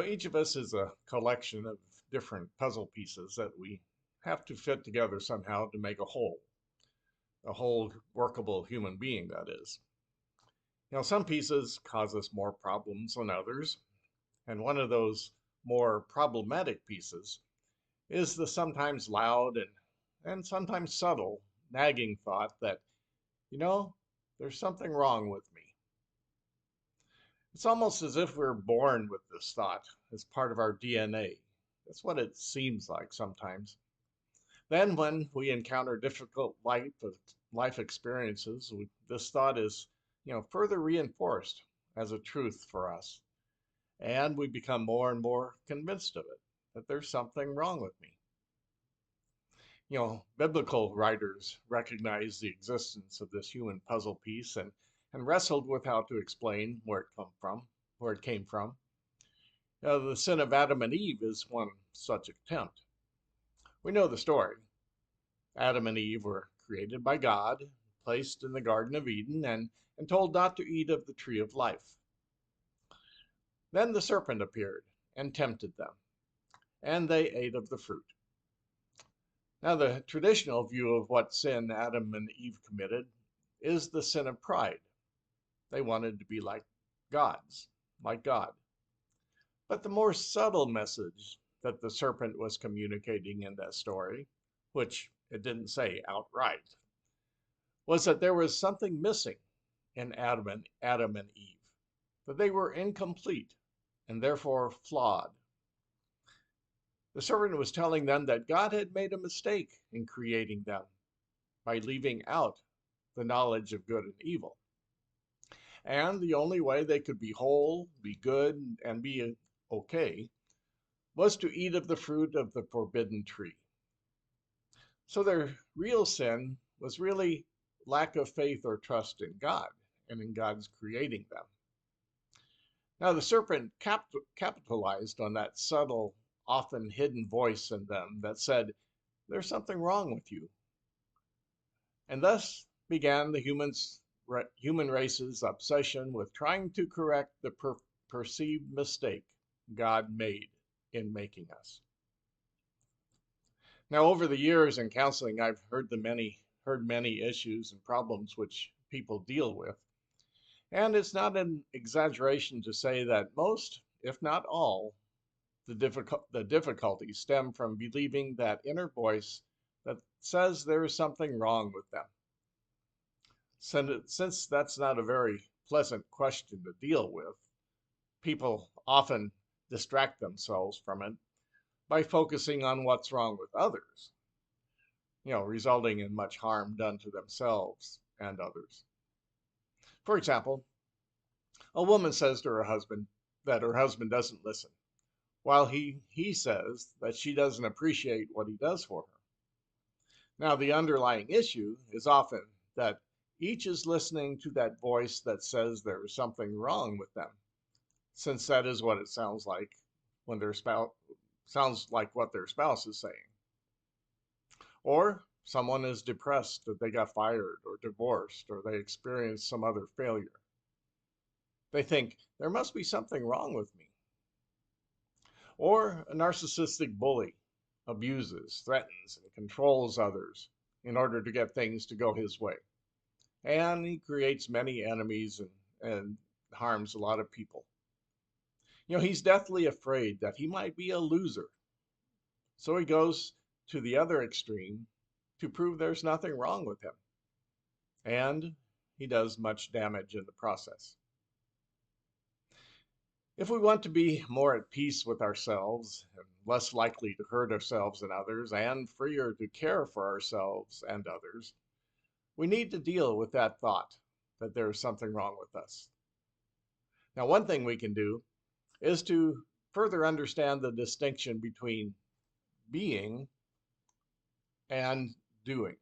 Each of us is a collection of different puzzle pieces that we have to fit together somehow to make a whole workable human being, that is. Some pieces cause us more problems than others, and one of those more problematic pieces is the sometimes loud and sometimes subtle nagging thought that, you know, there's something wrong with me. It's almost as if we're born with this thought as part of our DNA. That's what it seems like sometimes. Then, when we encounter difficult life experiences, this thought is, further reinforced as a truth for us, and we become more and more convinced of it that there's something wrong with me. Biblical writers recognized the existence of this human puzzle piece and wrestled with how to explain where it came from. The sin of Adam and Eve is one such attempt. We know the story. Adam and Eve were created by God, placed in the Garden of Eden, and told not to eat of the tree of life. Then the serpent appeared and tempted them, and they ate of the fruit. Now, the traditional view of what sin Adam and Eve committed is the sin of pride. They wanted to be like gods, like God. But the more subtle message that the serpent was communicating in that story, which it didn't say outright, was that there was something missing in Adam and Eve, that they were incomplete and therefore flawed. The serpent was telling them that God had made a mistake in creating them by leaving out the knowledge of good and evil. And the only way they could be whole, be good, and be okay was to eat of the fruit of the forbidden tree. So their real sin was really lack of faith or trust in God and in God's creating them. Now, the serpent capitalized on that subtle, often hidden voice in them that said, there's something wrong with you. And thus began the human race's obsession with trying to correct the perceived mistake God made in making us. Now, over the years in counseling, I've heard many issues and problems which people deal with. And it's not an exaggeration to say that most, if not all, the difficulties stem from believing that inner voice that says there is something wrong with them. Since that's not a very pleasant question to deal with, people often distract themselves from it by focusing on what's wrong with others, resulting in much harm done to themselves and others. For example, a woman says to her husband that her husband doesn't listen, while he says that she doesn't appreciate what he does for her. Now, the underlying issue is often that each is listening to that voice that says there is something wrong with them, since that is what it sounds like when sounds like what their spouse is saying. Or someone is depressed that they got fired or divorced or they experienced some other failure. They think there must be something wrong with me. Or a narcissistic bully abuses, threatens, and controls others in order to get things to go his way. And he creates many enemies and harms a lot of people. He's deathly afraid that he might be a loser. So he goes to the other extreme to prove there's nothing wrong with him. And he does much damage in the process. If we want to be more at peace with ourselves and less likely to hurt ourselves and others and freer to care for ourselves and others, we need to deal with that thought that there is something wrong with us. Now, one thing we can do is to further understand the distinction between being and doing.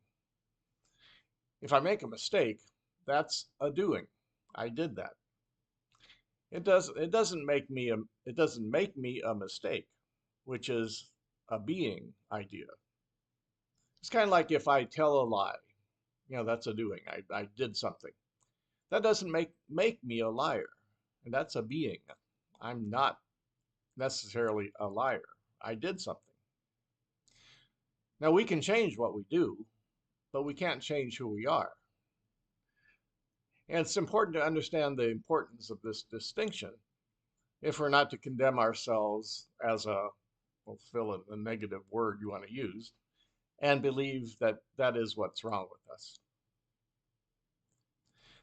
If I make a mistake, that's a doing. I did that. It doesn't make me a mistake, which is a being idea. It's kind of like if I tell a lie, that's a doing. I did something. That doesn't make me a liar, and that's a being. I'm not necessarily a liar. I did something. Now, we can change what we do, but we can't change who we are. And it's important to understand the importance of this distinction if we're not to condemn ourselves as well, fill in the negative word you want to use, and believe that that is what's wrong with us.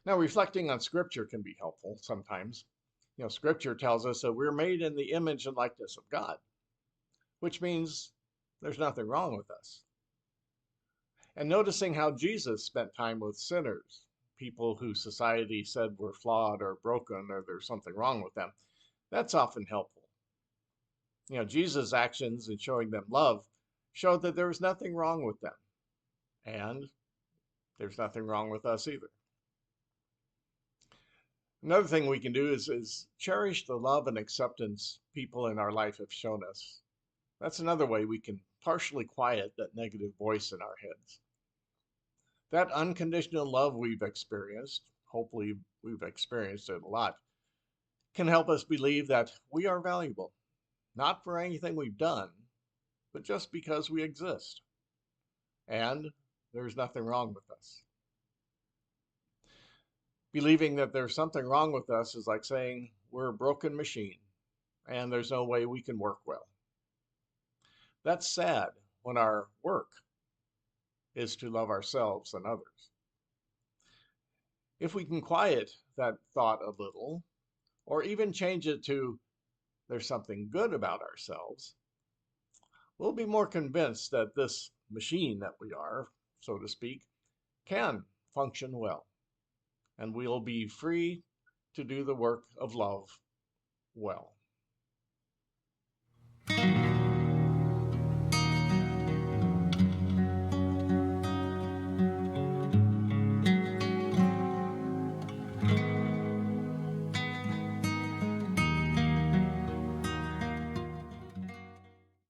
Now, reflecting on Scripture can be helpful sometimes. Scripture tells us that we're made in the image and likeness of God, which means there's nothing wrong with us. And noticing how Jesus spent time with sinners, people who society said were flawed or broken or there's something wrong with them, that's often helpful. Jesus' actions in showing them love showed that there was nothing wrong with them. And there's nothing wrong with us either. Another thing we can do is cherish the love and acceptance people in our life have shown us. That's another way we can partially quiet that negative voice in our heads. That unconditional love we've experienced, hopefully we've experienced it a lot, can help us believe that we are valuable, not for anything we've done, but just because we exist. And there's nothing wrong with us. Believing that there's something wrong with us is like saying we're a broken machine and there's no way we can work well. That's sad when our work is to love ourselves and others. If we can quiet that thought a little, or even change it to there's something good about ourselves, we'll be more convinced that this machine that we are, so to speak, can function well. And we'll be free to do the work of love well.